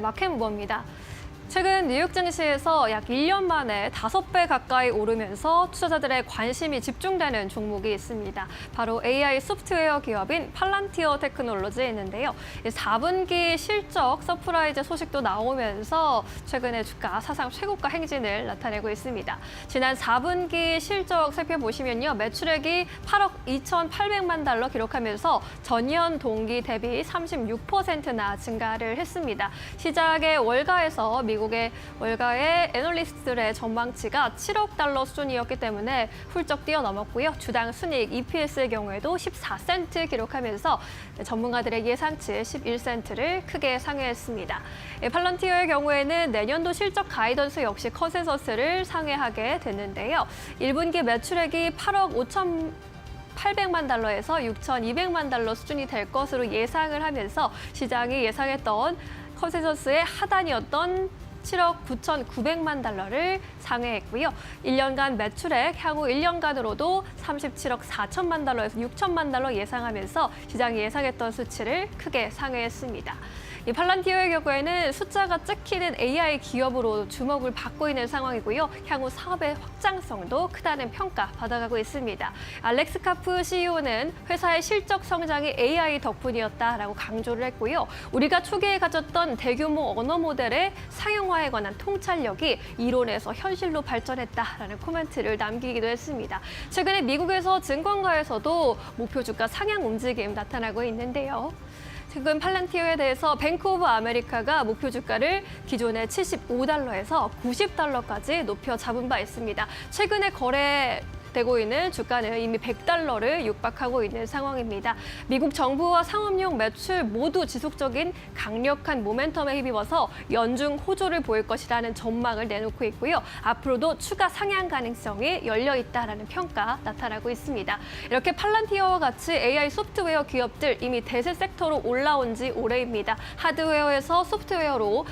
마켓무버입니다. 최근 뉴욕 증시에서 약 1년 만에 5배 가까이 오르면서 투자자들의 관심이 집중되는 종목이 있습니다. 바로 AI 소프트웨어 기업인 팔란티어 테크놀로지에 있는데요. 4분기 실적 서프라이즈 소식도 나오면서 최근에 주가 사상 최고가 행진을 나타내고 있습니다. 지난 4분기 실적 살펴보시면요. 매출액이 8억 2,800만 달러 기록하면서 전년 동기 대비 36%나 증가를 했습니다. 시작의 월가에서 미국의 월가의 애널리스트들의 전망치가 7억 달러 수준이었기 때문에 훌쩍 뛰어넘었고요. 주당 순이익 EPS의 경우에도 14센트 기록하면서 전문가들의 예상치 11센트를 크게 상회했습니다. 팔런티어의 경우에는 내년도 실적 가이던스 역시 컨센서스를 상회하게 됐는데요. 1분기 매출액이 8억 5,800만 달러에서 6,200만 달러 수준이 될 것으로 예상을 하면서 시장이 예상했던 컨센서스의 하단이었던 7억 9,900만 달러를 상회했고요. 1년간 매출액 향후 1년간으로도 37억 4천만 달러에서 6천만 달러 예상하면서 시장이 예상했던 수치를 크게 상회했습니다. 이 팔란티어의 경우에는 숫자가 찍히는 AI 기업으로 주목을 받고 있는 상황이고요. 향후 사업의 확장성도 크다는 평가 받아가고 있습니다. 알렉스 카프 CEO는 회사의 실적 성장이 AI 덕분이었다라고 강조를 했고요. 우리가 초기에 가졌던 대규모 언어 모델의 상용화에 관한 통찰력이 이론에서 현실로 발전했다라는 코멘트를 남기기도 했습니다. 최근에 미국에서 증권가에서도 목표 주가 상향 움직임 나타나고 있는데요. 지금 팔란티어에 대해서 뱅크 오브 아메리카가 목표 주가를 기존의 75달러에서 90달러까지 높여 잡은 바 있습니다. 최근에 거래되고 있는 주가는 이미 100달러를 육박하고 있는 상황입니다. 미국 정부와 상업용 매출 모두 지속적인 강력한 모멘텀에 힘입어서 연중 호조를 보일 것이라는 전망을 내놓고 있고요. 앞으로도 추가 상향 가능성이 열려 있다라는 평가 나타나고 있습니다. 이렇게 팔란티어와 같이 AI 소프트웨어 기업들 이미 대세 섹터로 올라온 지 오래입니다. 하드웨어에서 소프트웨어로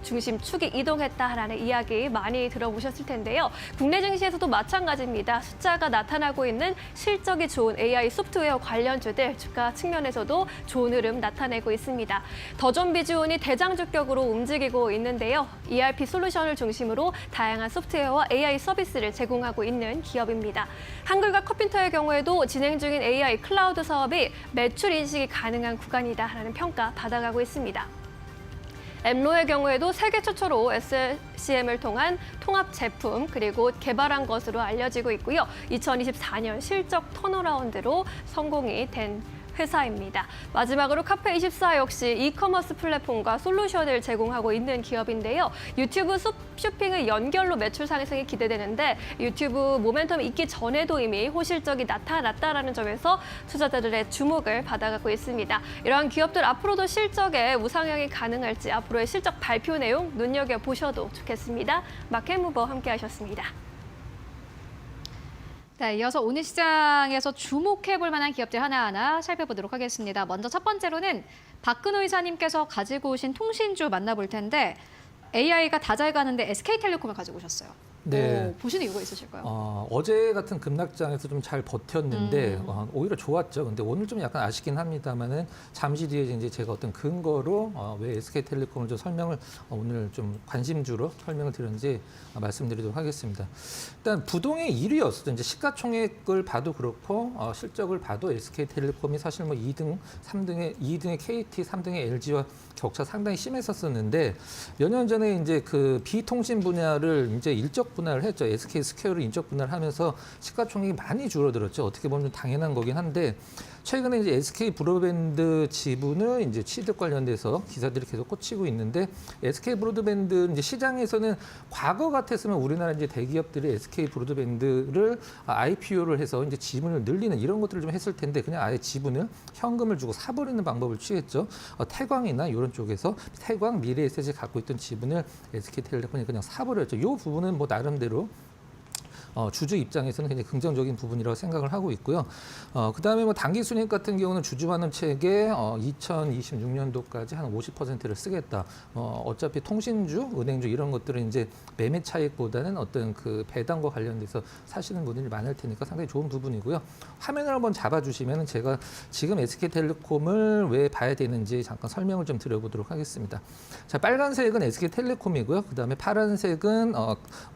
중심축이 이동했다라는 이야기 많이 들어보셨을 텐데요. 국내 증시에서도 마찬가지입니다. 숫자가 나타나고 있는 실적이 좋은 AI 소프트웨어 관련주들 주가 측면에서도 좋은 흐름 나타내고 있습니다. 더존 비즈온이 대장주격으로 움직이고 있는데요. ERP 솔루션을 중심으로 다양한 소프트웨어와 AI 서비스를 제공하고 있는 기업입니다. 한글과 컴퓨터의 경우에도 진행 중인 AI 클라우드 사업이 매출 인식이 가능한 구간이다라는 평가 받아가고 있습니다. 엠로의 경우에도 세계 최초로 SCM을 통한 통합 제품 그리고 개발한 것으로 알려지고 있고요. 2024년 실적 턴어라운드로 성공이 된 회사입니다. 마지막으로 카페24 역시 이커머스 플랫폼과 솔루션을 제공하고 있는 기업인데요. 유튜브 쇼핑의 연결로 매출 상승이 기대되는데 유튜브 모멘텀이 있기 전에도 이미 호실적이 나타났다라는 점에서 투자자들의 주목을 받아가고 있습니다. 이러한 기업들 앞으로도 실적에 우상향이 가능할지 앞으로의 실적 발표 내용 눈여겨보셔도 좋겠습니다. 마켓무버 함께하셨습니다. 네, 이어서 오늘 시장에서 주목해볼 만한 기업들 하나하나 살펴보도록 하겠습니다. 먼저 첫 번째로는 박근호 이사님께서 가지고 오신 통신주 만나볼 텐데 AI가 다 잘 가는데 SK텔레콤을 가지고 오셨어요. 네. 보시는 이유가 있으실까요? 어제 같은 급락장에서 좀 잘 버텼는데 오히려 좋았죠. 근데 오늘 좀 약간 아쉽긴 합니다만은 잠시 뒤에 이제 제가 어떤 근거로 왜 SK텔레콤을 좀 설명을 오늘 좀 관심주로 설명을 드렸는지 말씀드리도록 하겠습니다. 일단 부동의 1위였어요. 이제 시가총액을 봐도 그렇고 실적을 봐도 SK텔레콤이 사실 뭐 2등, 2등의 KT, 3등의 LG와 격차 상당히 심했었는데 몇 년 전에 이제 그 비통신 분야를 이제 일적 분할을 했죠. SK 스퀘어를 인적 분할을 하면서 시가총액이 많이 줄어들었죠. 어떻게 보면 좀 당연한 거긴 한데 최근에 이제 SK 브로드밴드 지분을 이제 취득 관련돼서 기사들이 계속 꽂히고 있는데 SK 브로드밴드 이제 시장에서는 과거 같았으면 우리나라 이제 대기업들이 SK 브로드밴드를 IPO를 해서 이제 지분을 늘리는 이런 것들을 좀 했을 텐데 그냥 아예 지분을 현금을 주고 사버리는 방법을 취했죠. 태광이나 이런 쪽에서 태광, 미래에셋이 갖고 있던 지분을 SK텔레콤이 그냥 사버렸죠. 이 부분은 뭐 나름대로 주주 입장에서는 굉장히 긍정적인 부분이라고 생각을 하고 있고요. 그다음에 뭐 단기 순이익 같은 경우는 주주 환원 책에 2026년도까지 한 50%를 쓰겠다. 어차피 통신주, 은행주 이런 것들은 이제 매매 차익보다는 어떤 그 배당과 관련돼서 사시는 분들이 많을 테니까 상당히 좋은 부분이고요. 화면을 한번 잡아주시면 제가 지금 SK텔레콤을 왜 봐야 되는지 잠깐 설명을 좀 드려보도록 하겠습니다. 자, 빨간색은 SK텔레콤이고요. 그다음에 파란색은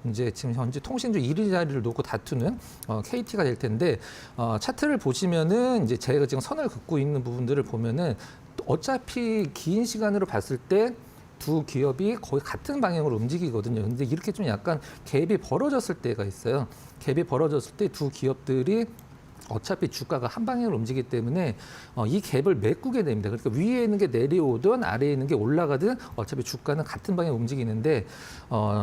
이제 지금 현재 통신주 1위 자리를 놓고 다투는 KT가 될 텐데 차트를 보시면은 이제 제가 지금 선을 긋고 있는 부분들을 보면은 어차피 긴 시간으로 봤을 때 두 기업이 거의 같은 방향으로 움직이거든요. 근데 이렇게 좀 약간 갭이 벌어졌을 때가 있어요. 갭이 벌어졌을 때 두 기업들이 어차피 주가가 한 방향으로 움직이기 때문에 이 갭을 메꾸게 됩니다. 그러니까 위에 있는 게 내려오든 아래에 있는 게 올라가든 어차피 주가는 같은 방향으로 움직이는데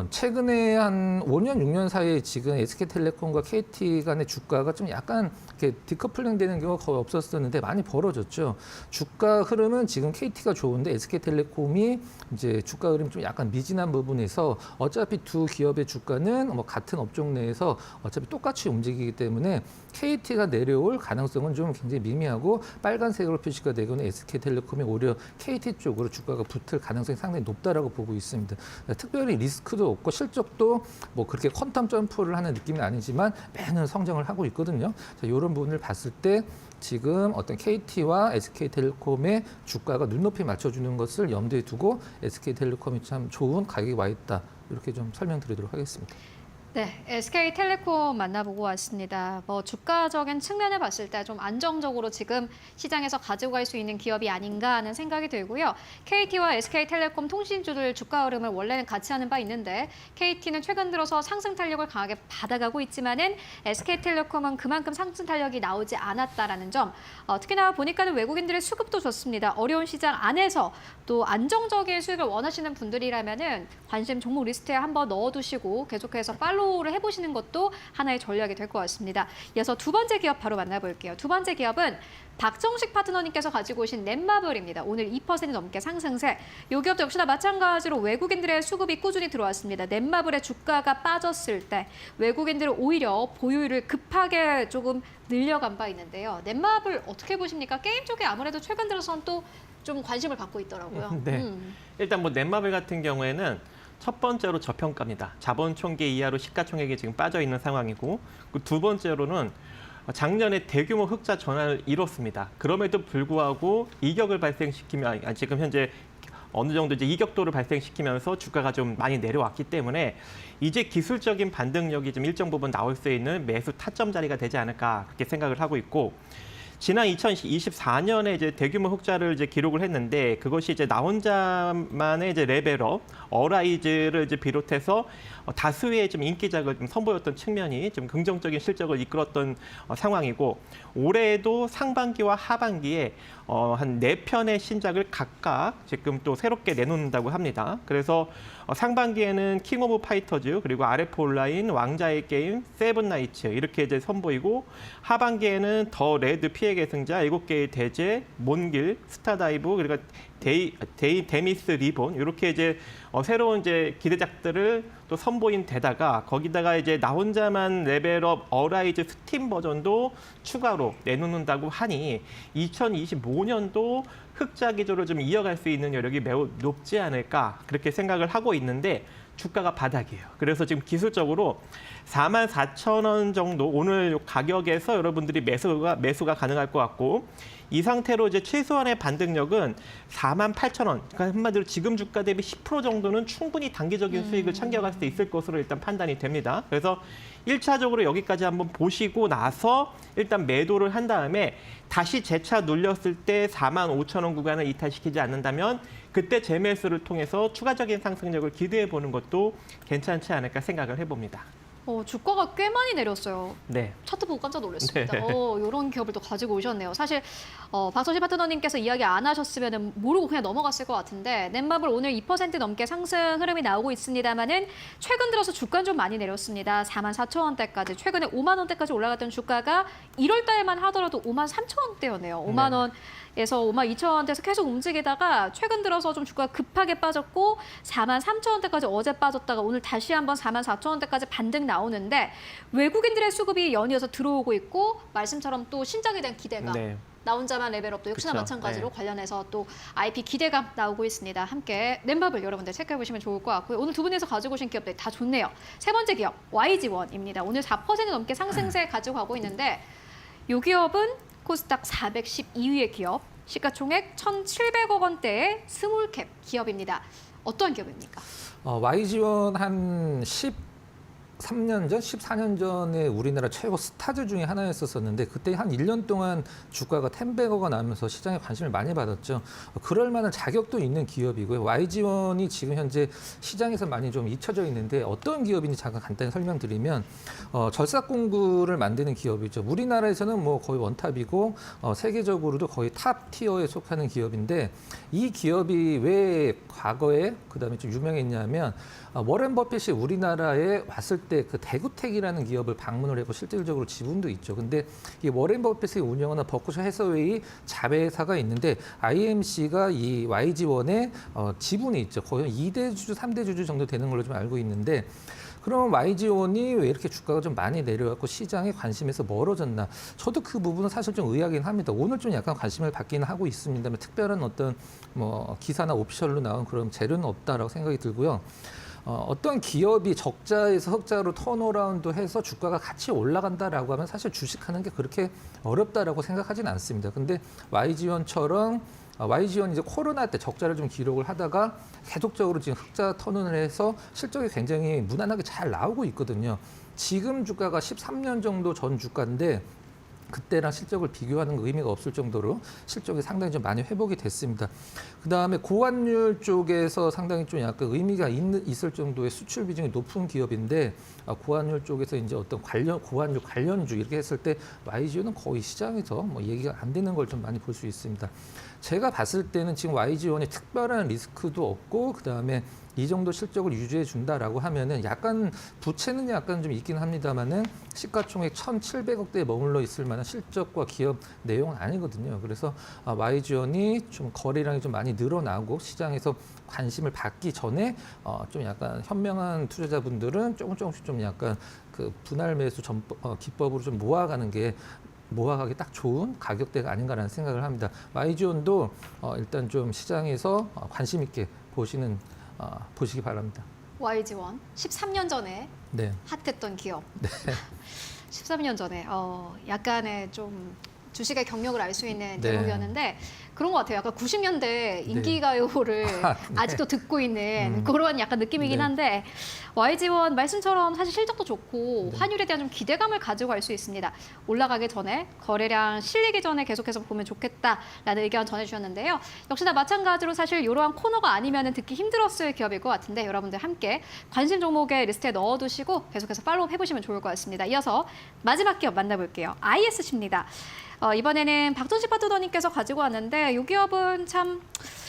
최근에 한 5년, 6년 사이에 지금 SK텔레콤과 KT 간의 주가가 좀 약간 이렇게 디커플링 되는 경우가 거의 없었었는데 많이 벌어졌죠. 주가 흐름은 지금 KT가 좋은데 SK텔레콤이 이제 주가 흐름이 좀 약간 미진한 부분에서 어차피 두 기업의 주가는 뭐 같은 업종 내에서 어차피 똑같이 움직이기 때문에 KT가 내려올 가능성은 좀 굉장히 미미하고 빨간색으로 표시가 되고는 SK텔레콤이 오히려 KT 쪽으로 주가가 붙을 가능성이 상당히 높다라고 보고 있습니다. 특별히 리스크도 없고 실적도 뭐 그렇게 퀀텀 점프를 하는 느낌은 아니지만 매년 성장을 하고 있거든요. 자, 이런 부분을 봤을 때 지금 어떤 KT와 SK텔레콤의 주가가 눈높이 맞춰주는 것을 염두에 두고 SK텔레콤이 참 좋은 가격에 와 있다. 이렇게 좀 설명드리도록 하겠습니다. 네, SK텔레콤 만나보고 왔습니다. 뭐 주가적인 측면을 봤을 때 좀 안정적으로 지금 시장에서 가지고 갈 수 있는 기업이 아닌가 하는 생각이 들고요. KT와 SK텔레콤 통신주들 주가 흐름을 원래는 같이 하는 바 있는데 KT는 최근 들어서 상승 탄력을 강하게 받아가고 있지만은 SK텔레콤은 그만큼 상승 탄력이 나오지 않았다라는 점. 특히나 보니까는 외국인들의 수급도 좋습니다. 어려운 시장 안에서 또 안정적인 수익을 원하시는 분들이라면은 관심 종목 리스트에 한번 넣어두시고 계속해서 팔로우를 해보시는 것도 하나의 전략이 될 것 같습니다. 이어서 두 번째 기업 바로 만나볼게요. 두 번째 기업은 박정식 파트너님께서 가지고 오신 넷마블입니다. 오늘 2% 넘게 상승세. 이 기업도 역시나 마찬가지로 외국인들의 수급이 꾸준히 들어왔습니다. 넷마블의 주가가 빠졌을 때 외국인들은 오히려 보유율을 급하게 조금 늘려간 바 있는데요. 넷마블 어떻게 보십니까? 게임 쪽에 아무래도 최근 들어서는 또 좀 관심을 갖고 있더라고요. 네. 일단 뭐 넷마블 같은 경우에는 첫 번째로 저평가입니다. 자본 총계 이하로 시가총액이 지금 빠져 있는 상황이고, 두 번째로는 작년에 대규모 흑자 전환을 이뤘습니다. 그럼에도 불구하고 이격을 발생시키며 지금 현재 어느 정도 이제 이격도를 발생시키면서 주가가 좀 많이 내려왔기 때문에 이제 기술적인 반등력이 좀 일정 부분 나올 수 있는 매수 타점 자리가 되지 않을까 그렇게 생각을 하고 있고. 지난 2024년에 이제 대규모 흑자를 이제 기록을 했는데 그것이 이제 나 혼자만의 이제 레벨업, 어라이즈를 이제 비롯해서 다수의 좀 인기작을 좀 선보였던 측면이 좀 긍정적인 실적을 이끌었던 상황이고 올해에도 상반기와 하반기에 한 4편의 신작을 각각 지금 또 새롭게 내놓는다고 합니다. 그래서 상반기에는 킹 오브 파이터즈 그리고 RF 온라인, 왕자의 게임, 세븐나이츠 이렇게 이제 선보이고 하반기에는 더 레드 피해 계승자, 7개의 대제, 몬길, 스타다이브 그리고 데미스 리본 이렇게 이제 새로운 이제 기대작들을 또 선보인 데다가 거기다가 이제 나 혼자만 레벨업 어라이즈 스팀 버전도 추가로 내놓는다고 하니 2025년도 흑자 기조를 좀 이어갈 수 있는 여력이 매우 높지 않을까 그렇게 생각을 하고 있는데 주가가 바닥이에요. 그래서 지금 기술적으로 44,000원 정도 오늘 가격에서 여러분들이 매수가 가능할 것 같고 이 상태로 이제 최소한의 반등력은 48,000원. 그러니까 한마디로 지금 주가 대비 10% 정도는 충분히 단기적인 수익을 챙겨갈 수 있을 것으로 일단 판단이 됩니다. 그래서 1차적으로 여기까지 한번 보시고 나서 일단 매도를 한 다음에 다시 재차 눌렸을 때 45,000원 구간을 이탈시키지 않는다면 그때 재매수를 통해서 추가적인 상승력을 기대해 보는 것도 괜찮지 않을까 생각을 해봅니다. 주가가 꽤 많이 내렸어요. 네. 차트 보고 깜짝 놀랐습니다. 네. 이런 기업을 또 가지고 오셨네요. 사실 박서시 파트너님께서 이야기 안 하셨으면 모르고 그냥 넘어갔을 것 같은데 넷마블 오늘 2% 넘게 상승 흐름이 나오고 있습니다만은 최근 들어서 주가는 좀 많이 내렸습니다. 44,000원대까지 최근에 5만 원대까지 올라갔던 주가가 1월 달만 하더라도 5만 3천 원대였네요. 5만 원 에서 52,000원대에서 계속 움직이다가 최근 들어서 좀 주가가 급하게 빠졌고 43,000원대까지 어제 빠졌다가 오늘 다시 한번 44,000원대까지 반등 나오는데 외국인들의 수급이 연이어서 들어오고 있고 말씀처럼 또 신장에 대한 기대감 네. 나 혼자만 레벨업도 역시나 그쵸. 마찬가지로 네. 관련해서 또 IP 기대감 나오고 있습니다. 함께 넷마블 여러분들 체크해 보시면 좋을 것 같고요. 오늘 두 분에서 가지고 오신 기업들 다 좋네요. 세 번째 기업 YG원입니다. 오늘 4% 넘게 상승세 가지고 가고 있는데 이 기업은 코스닥 412위의 기업, 시가총액 1,700억 원대의 스몰캡 기업입니다. 어떠한 기업입니까? YG원 한 13년 전, 14년 전에 우리나라 최고 스타즈 중에 하나였었는데 그때 한 1년 동안 주가가 10배가 나면서 시장에 관심을 많이 받았죠. 그럴 만한 자격도 있는 기업이고요. YG원이 지금 현재 시장에서 많이 좀 잊혀져 있는데 어떤 기업인지 잠깐 간단히 설명드리면 절삭 공구를 만드는 기업이죠. 우리나라에서는 뭐 거의 원탑이고 세계적으로도 거의 탑 티어에 속하는 기업인데 이 기업이 왜 과거에 그다음에 좀 유명했냐면 워렌 버핏이 우리나라에 왔을 때 그 대구텍이라는 기업을 방문을 했고 실질적으로 지분도 있죠. 근데 이 워렌 버핏이 운영하는 버크셔 해서웨이 자회사가 있는데 IMC가 이 YG원에 지분이 있죠. 거의 2대 주주, 3대 주주 정도 되는 걸로 좀 알고 있는데 그럼 YG원이 왜 이렇게 주가가 좀 많이 내려갔고 시장의 관심에서 멀어졌나? 저도 그 부분은 사실 좀 의아하긴 합니다. 오늘 좀 약간 관심을 받기는 하고 있습니다만 특별한 어떤 뭐 기사나 오피셜로 나온 그런 재료는 없다라고 생각이 들고요. 어떤 기업이 적자에서 흑자로 턴어라운드 해서 주가가 같이 올라간다라고 하면 사실 주식하는 게 그렇게 어렵다라고 생각하진 않습니다. 근데 YG원처럼 YG원이 이제 코로나 때 적자를 좀 기록을 하다가 계속적으로 지금 흑자 턴을 해서 실적이 굉장히 무난하게 잘 나오고 있거든요. 지금 주가가 13년 정도 전 주가인데 그때랑 실적을 비교하는 거 의미가 없을 정도로 실적이 상당히 좀 많이 회복이 됐습니다. 그다음에 고환율 쪽에서 상당히 좀 약간 의미가 있을 정도의 수출 비중이 높은 기업인데 고환율 쪽에서 이제 어떤 고환율 관련주 이렇게 했을 때 YG원은 거의 시장에서 뭐 얘기가 안 되는 걸 좀 많이 볼 수 있습니다. 제가 봤을 때는 지금 YG원이 특별한 리스크도 없고 그다음에 이 정도 실적을 유지해 준다라고 하면은 약간 부채는 약간 좀 있긴 합니다만은 시가총액 1,700억대에 머물러 있을 만한 실적과 기업 내용은 아니거든요. 그래서 YG원이 좀 거래량이 좀 많이 늘어나고 시장에서 관심을 받기 전에 좀 약간 현명한 투자자분들은 조금씩 좀 약간 그 분할 매수 기법으로 좀 모아가기 딱 좋은 가격대가 아닌가라는 생각을 합니다. YG원도 일단 좀 시장에서 관심 있게 보시기 바랍니다. YG원 13년 전에 네. 핫했던 기업. 네. 13년 전에 약간의 좀 주식의 경력을 알 수 있는 네. 대목이었는데 그런 것 같아요. 약간 90년대 인기가요를 아직도 듣고 있는 그런 약간 느낌이긴 네. 한데 YG원 말씀처럼 사실 실적도 좋고 네. 환율에 대한 좀 기대감을 가지고 갈 수 있습니다. 올라가기 전에 거래량 실리기 전에 계속해서 보면 좋겠다라는 의견 전해주셨는데요. 역시나 마찬가지로 사실 이러한 코너가 아니면 듣기 힘들었을 기업일 것 같은데 여러분들 함께 관심 종목의 리스트에 넣어두시고 계속해서 팔로우 해보시면 좋을 것 같습니다. 이어서 마지막 기업 만나볼게요. ISC입니다. 이번에는 박준식 파트너님께서 가지고 왔는데 이 기업은 참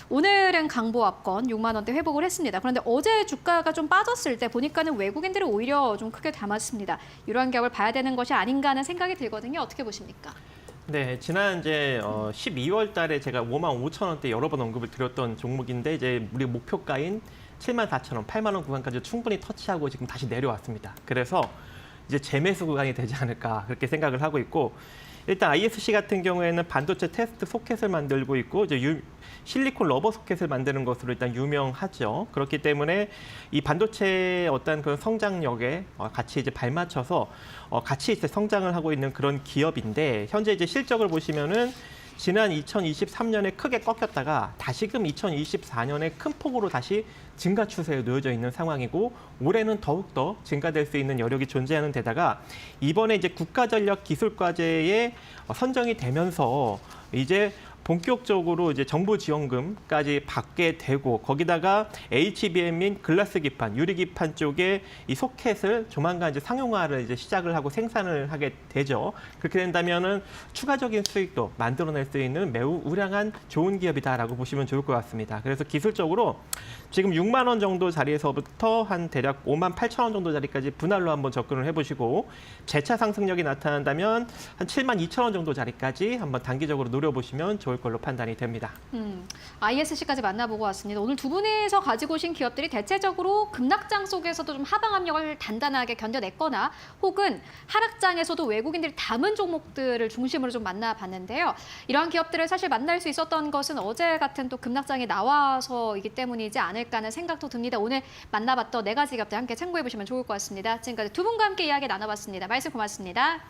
오늘은 강보합권 6만 원대 회복을 했습니다. 그런데 어제 주가가 좀 빠졌을 때 보니까는 외국인들이 오히려 좀 크게 담았습니다. 이러한 기업을 봐야 되는 것이 아닌가 하는 생각이 들거든요. 어떻게 보십니까? 네, 지난 이제 12월 달에 제가 5만 5천 원대 여러 번 언급을 드렸던 종목인데 이제 우리 목표가인 7만 4천 원, 8만 원 구간까지 충분히 터치하고 지금 다시 내려왔습니다. 그래서 이제 재매수 구간이 되지 않을까 그렇게 생각을 하고 있고 일단 ISC 같은 경우에는 반도체 테스트 소켓을 만들고 있고 이제 실리콘 러버 소켓을 만드는 것으로 일단 유명하죠. 그렇기 때문에 이 반도체의 어떤 그런 성장력에 같이 이제 발맞춰서 같이 이제 성장을 하고 있는 그런 기업인데 현재 이제 실적을 보시면은 지난 2023년에 크게 꺾였다가 다시금 2024년에 큰 폭으로 다시 증가 추세에 놓여져 있는 상황이고 올해는 더욱더 증가될 수 있는 여력이 존재하는 데다가 이번에 이제 국가전략기술과제에 선정이 되면서 이제 본격적으로 이제 정부 지원금까지 받게 되고 거기다가 HBM 및 글라스 기판, 유리 기판 쪽에 이 소켓을 조만간 이제 상용화를 이제 시작을 하고 생산을 하게 되죠. 그렇게 된다면은 추가적인 수익도 만들어낼 수 있는 매우 우량한 좋은 기업이다라고 보시면 좋을 것 같습니다. 그래서 기술적으로 지금 6만 원 정도 자리에서부터 한 대략 5만 8천 원 정도 자리까지 분할로 한번 접근을 해보시고 재차 상승력이 나타난다면 한 7만 2천 원 정도 자리까지 한번 단기적으로 노려보시면 좋을 보일 걸로 판단이 됩니다. ISC까지 만나보고 왔습니다. 오늘 두 분이서 가지고 오신 기업들이 대체적으로 급락장 속에서도 좀 하방 압력을 단단하게 견뎌냈거나 혹은 하락장에서도 외국인들이 담은 종목들을 중심으로 좀 만나봤는데요. 이러한 기업들을 사실 만날 수 있었던 것은 어제 같은 또 급락장에 나와서이기 때문이지 않을까 하는 생각도 듭니다. 오늘 만나봤던 4가지 기업들 함께 참고해 보시면 좋을 것 같습니다. 지금까지 두 분과 함께 이야기 나눠봤습니다. 말씀 고맙습니다.